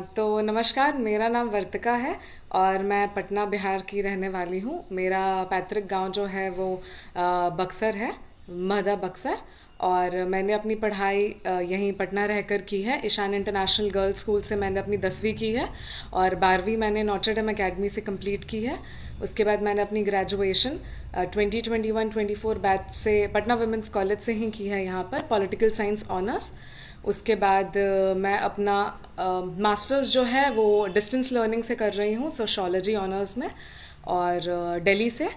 तो नमस्कार, मेरा नाम वर्तिका है और मैं पटना बिहार की रहने वाली हूँ। मेरा पैतृक गांव जो है वो बक्सर है, महदा बक्सर। और मैंने अपनी पढ़ाई यहीं पटना रहकर की है। ईशान इंटरनेशनल गर्ल्स स्कूल से मैंने अपनी 10वीं की है और 12वीं मैंने नॉटर डेम एकेडमी से कंप्लीट की है। उसके बाद मैंने अपनी ग्रेजुएशन 2021-24 बैच से पटना वुमेंस कॉलेज से ही की है, यहाँ पर पॉलिटिकल साइंस ऑनर्स। उसके बाद मैं अपना मास्टर्स जो है वो डिस्टेंस लर्निंग से कर रही हूँ, सोशोलॉजी ऑनर्स में, और दिल्ली से।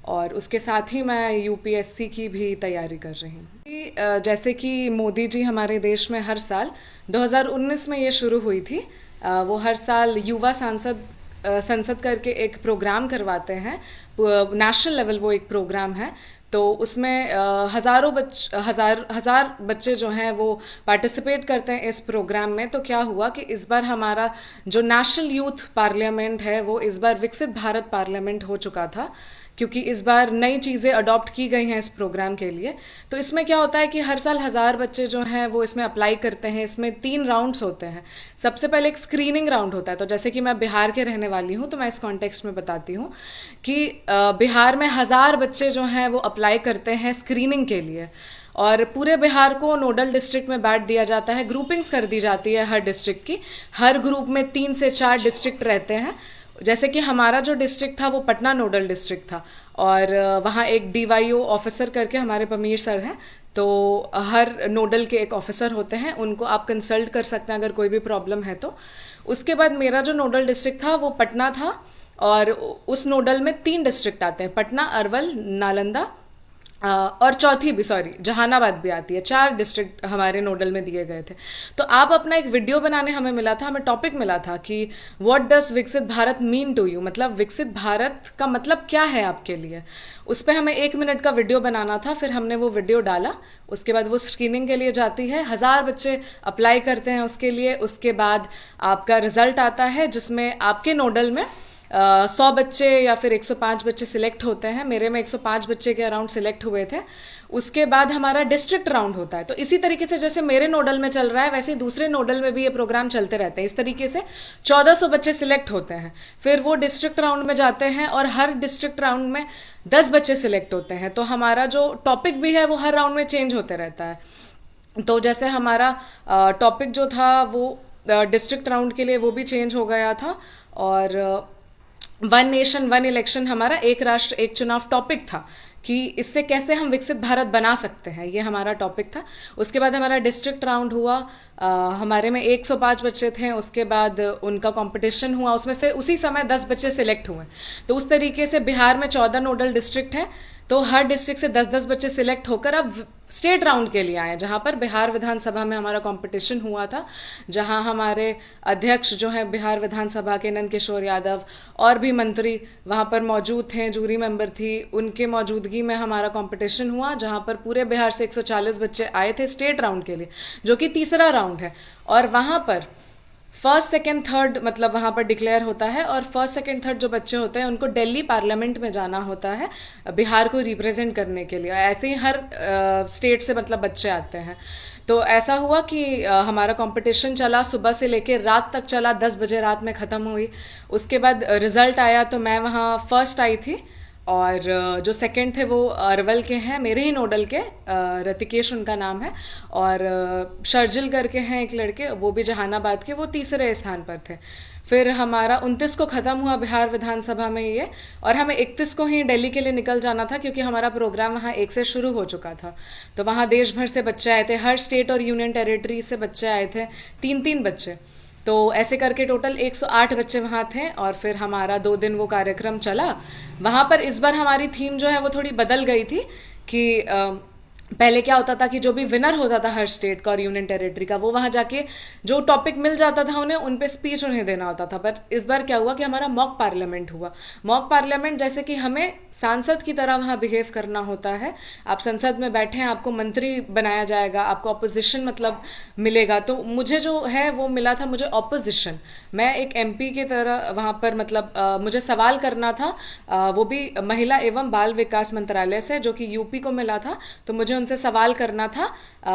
और उसके साथ ही मैं यूपीएससी की भी तैयारी कर रही हूँ। जैसे कि मोदी जी हमारे देश में हर साल 2019 में ये शुरू हुई थी, वो हर साल युवा संसद करके एक प्रोग्राम करवाते हैं। नेशनल लेवल वो एक प्रोग्राम है। तो उसमें हजार बच्चे जो हैं वो पार्टिसिपेट करते हैं इस प्रोग्राम में। तो क्या हुआ कि इस बार हमारा जो नेशनल यूथ पार्लियामेंट है वो इस बार विकसित भारत पार्लियामेंट हो चुका था, क्योंकि इस बार नई चीज़ें अडॉप्ट की गई हैं इस प्रोग्राम के लिए। तो इसमें क्या होता है कि हर साल 1000 बच्चे जो हैं वो इसमें अप्लाई करते हैं। इसमें 3 राउंड्स होते हैं। सबसे पहले एक स्क्रीनिंग राउंड होता है। तो जैसे कि मैं बिहार के रहने वाली हूँ तो मैं इस कॉन्टेक्स्ट में बताती हूँ कि बिहार में 1000 बच्चे जो हैं वो अप्लाई करते हैं स्क्रीनिंग के लिए। और पूरे बिहार को नोडल डिस्ट्रिक्ट में बांट दिया जाता है, ग्रुपिंग्स कर दी जाती है हर डिस्ट्रिक्ट की। हर ग्रुप में 3 से 4 डिस्ट्रिक्ट रहते हैं। जैसे कि हमारा जो डिस्ट्रिक्ट था वो पटना नोडल डिस्ट्रिक्ट था, और वहाँ एक डीवाईओ ऑफिसर करके हमारे पमीर सर हैं। तो हर नोडल के एक ऑफिसर होते हैं, उनको आप कंसल्ट कर सकते हैं अगर कोई भी प्रॉब्लम है तो। उसके बाद मेरा जो नोडल डिस्ट्रिक्ट था वो पटना था, और उस नोडल में 3 डिस्ट्रिक्ट आते हैं, पटना, अरवल, नालंदा, और चौथी भी, सॉरी, जहानाबाद भी आती है। 4 डिस्ट्रिक्ट हमारे नोडल में दिए गए थे। तो आप अपना एक वीडियो बनाने हमें मिला था, हमें टॉपिक मिला था कि व्हाट डज विकसित भारत मीन टू यू, मतलब विकसित भारत का मतलब क्या है आपके लिए। उस पर हमें 1 मिनट का वीडियो बनाना था। फिर हमने वो वीडियो डाला। उसके बाद वो स्क्रीनिंग के लिए जाती है। 1000 बच्चे अप्लाई करते हैं उसके लिए। उसके बाद आपका रिजल्ट आता है जिसमें आपके नोडल में 100 बच्चे या फिर 105 बच्चे सिलेक्ट होते हैं। मेरे में 105 बच्चे के अराउंड सिलेक्ट हुए थे। उसके बाद हमारा डिस्ट्रिक्ट राउंड होता है। तो इसी तरीके से जैसे मेरे नोडल में चल रहा है वैसे ही दूसरे नोडल में भी ये प्रोग्राम चलते रहते हैं। इस तरीके से 1400 बच्चे सिलेक्ट होते हैं। फिर वो डिस्ट्रिक्ट राउंड में जाते हैं और हर डिस्ट्रिक्ट राउंड में 10 बच्चे सिलेक्ट होते हैं। तो हमारा जो टॉपिक भी है वो हर राउंड में चेंज होते रहता है। तो जैसे हमारा टॉपिक जो था वो डिस्ट्रिक्ट राउंड के लिए वो भी चेंज हो गया था। और 1 नेशन 1 इलेक्शन, हमारा एक राष्ट्र एक चुनाव टॉपिक था कि इससे कैसे हम विकसित भारत बना सकते हैं, ये हमारा टॉपिक था। उसके बाद हमारा डिस्ट्रिक्ट राउंड हुआ। हमारे में 105 बच्चे थे। उसके बाद उनका कंपटीशन हुआ, उसमें से उसी समय 10 बच्चे सिलेक्ट हुए। तो उस तरीके से बिहार में 14 नोडल डिस्ट्रिक्ट है। तो हर डिस्ट्रिक्ट से 10-10 बच्चे सिलेक्ट होकर अब स्टेट राउंड के लिए आए, जहाँ पर बिहार विधानसभा में हमारा कंपटीशन हुआ था, जहाँ हमारे अध्यक्ष जो हैं बिहार विधानसभा के नंद किशोर यादव और भी मंत्री वहाँ पर मौजूद थे, जूरी मेंबर थी, उनके मौजूदगी में हमारा कंपटीशन हुआ, जहाँ पर पूरे बिहार से 140 बच्चे आए थे स्टेट राउंड के लिए, जो कि तीसरा राउंड है। और वहाँ पर फर्स्ट सेकेंड थर्ड मतलब वहाँ पर डिक्लेयर होता है, और फर्स्ट सेकेंड थर्ड जो बच्चे होते हैं उनको दिल्ली पार्लियामेंट में जाना होता है बिहार को रिप्रेजेंट करने के लिए। ऐसे ही हर स्टेट से मतलब बच्चे आते हैं। तो ऐसा हुआ कि हमारा कंपटीशन चला, सुबह से लेकर रात तक चला, 10 बजे रात में ख़त्म हुई। उसके बाद रिजल्ट आया तो मैं वहाँ फर्स्ट आई थी, और जो सेकंड थे वो अरवल के हैं, मेरे ही नोडल के, रतिकेश उनका नाम है, और शर्जिल करके हैं एक लड़के, वो भी जहानाबाद के, वो तीसरे स्थान पर थे। फिर हमारा 29 को ख़त्म हुआ बिहार विधानसभा में ये, और हमें 31 को ही दिल्ली के लिए निकल जाना था, क्योंकि हमारा प्रोग्राम वहाँ 1 से शुरू हो चुका था। तो वहाँ देश भर से बच्चे आए थे, हर स्टेट और यूनियन टेरिटरी से बच्चे आए थे, 3-3 बच्चे। तो ऐसे करके टोटल 108 बच्चे वहाँ थे। और फिर हमारा 2 दिन वो कार्यक्रम चला। वहाँ पर इस बार हमारी थीम जो है वो थोड़ी बदल गई थी कि पहले क्या होता था कि जो भी विनर होता था हर स्टेट का और यूनियन टेरिटरी का, वो वहाँ जाके जो टॉपिक मिल जाता था उन्हें, उन पे स्पीच उन्हें देना होता था। पर इस बार क्या हुआ कि हमारा मॉक पार्लियामेंट हुआ। मॉक पार्लियामेंट जैसे कि हमें सांसद की तरह वहाँ बिहेव करना होता है। आप संसद में बैठे हैं, आपको मंत्री बनाया जाएगा, आपको अपोजिशन मतलब मिलेगा। तो मुझे जो है वो मिला था, मुझे अपोजिशन। मैं एक एमपी की तरह वहाँ पर मतलब मुझे सवाल करना था, वो भी महिला एवं बाल विकास मंत्रालय से, जो कि यूपी को मिला था। तो मुझे मुझे उनसे सवाल करना था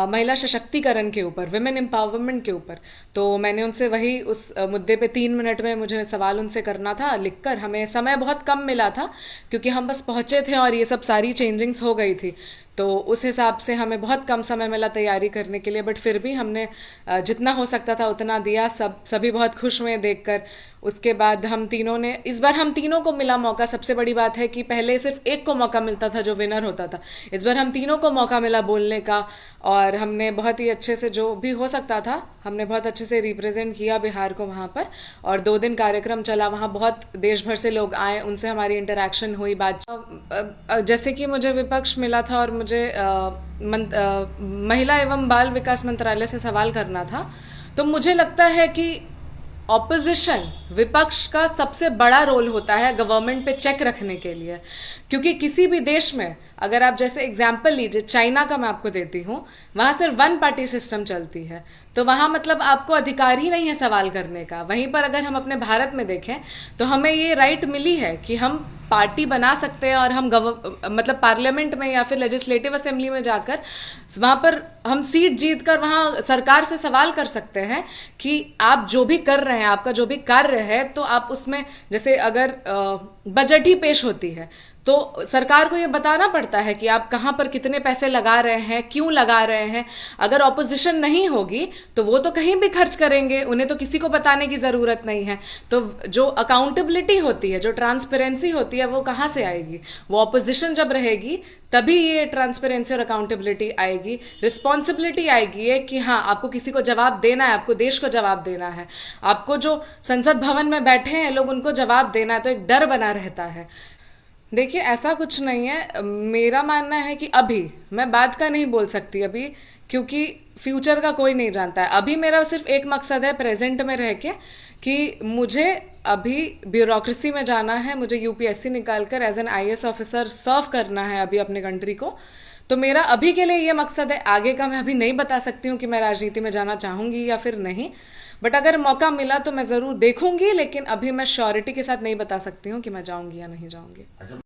महिला सशक्तिकरण के ऊपर, विमेन एम्पावरमेंट के ऊपर। तो मैंने उनसे वही उस मुद्दे पे 3 मिनट में मुझे सवाल उनसे करना था लिखकर। हमें समय बहुत कम मिला था क्योंकि हम बस पहुंचे थे और ये सब सारी चेंजिंग्स हो गई थी, तो उस हिसाब से हमें बहुत कम समय मिला तैयारी करने के लिए। बट फिर भी हमने जितना हो सकता था उतना दिया। सभी बहुत खुश हुए देखकर। उसके बाद हम तीनों ने, इस बार हम तीनों को मिला मौका। सबसे बड़ी बात है कि पहले सिर्फ एक को मौका मिलता था जो विनर होता था, इस बार हम तीनों को मौका मिला बोलने का। और हमने बहुत ही अच्छे से, जो भी हो सकता था, हमने बहुत अच्छे से रिप्रेजेंट किया बिहार को वहाँ पर। और 2 दिन कार्यक्रम चला, वहाँ बहुत देश भर से लोग आए, उनसे हमारी इंटरेक्शन हुई, बात। जैसे कि मुझे विपक्ष मिला था और मुझे महिला एवं बाल विकास मंत्रालय से सवाल करना था, तो मुझे लगता है कि ऑपोजिशन, विपक्ष का सबसे बड़ा रोल होता है गवर्नमेंट पे चेक रखने के लिए। क्योंकि किसी भी देश में, अगर आप जैसे एग्जाम्पल लीजिए, चाइना का मैं आपको देती हूँ, वहाँ सिर्फ 1 पार्टी सिस्टम चलती है, तो वहाँ मतलब आपको अधिकार ही नहीं है सवाल करने का। वहीं पर अगर हम अपने भारत में देखें तो हमें ये राइट मिली है कि हम पार्टी बना सकते हैं और हम मतलब पार्लियामेंट में या फिर लेजिस्लेटिव असेंबली में जाकर वहाँ पर हम सीट जीत कर वहाँ सरकार से सवाल कर सकते हैं कि आप जो भी कर रहे हैं, आपका जो भी कार्य है, तो आप उसमें, जैसे अगर बजट ही पेश होती है तो सरकार को ये बताना पड़ता है कि आप कहाँ पर कितने पैसे लगा रहे हैं, क्यों लगा रहे हैं। अगर ऑपोजिशन नहीं होगी तो वो तो कहीं भी खर्च करेंगे, उन्हें तो किसी को बताने की ज़रूरत नहीं है। तो जो अकाउंटेबिलिटी होती है, जो ट्रांसपेरेंसी होती है, वो कहाँ से आएगी? वो ऑपोजिशन जब रहेगी तभी ये ट्रांसपेरेंसी और अकाउंटेबिलिटी आएगी, रिस्पॉन्सिबिलिटी आएगी है कि हाँ, आपको किसी को जवाब देना है, आपको देश को जवाब देना है, आपको जो संसद भवन में बैठे हैं लोग उनको जवाब देना है। तो एक डर बना रहता है। देखिए, ऐसा कुछ नहीं है। मेरा मानना है कि अभी मैं बात का नहीं बोल सकती अभी, क्योंकि फ्यूचर का कोई नहीं जानता है। अभी मेरा सिर्फ एक मकसद है प्रेजेंट में रह के, कि मुझे अभी ब्यूरोक्रेसी में जाना है, मुझे यूपीएससी निकाल कर एज एन आईएएस ऑफिसर सर्व करना है अभी अपने कंट्री को। तो मेरा अभी के लिए ये मकसद है। आगे का मैं अभी नहीं बता सकती हूँ कि मैं राजनीति में जाना चाहूँगी या फिर नहीं, बट अगर मौका मिला तो मैं ज़रूर देखूंगी। लेकिन अभी मैं श्योरिटी के साथ नहीं बता सकती हूँ कि मैं जाऊँगी या नहीं जाऊँगी।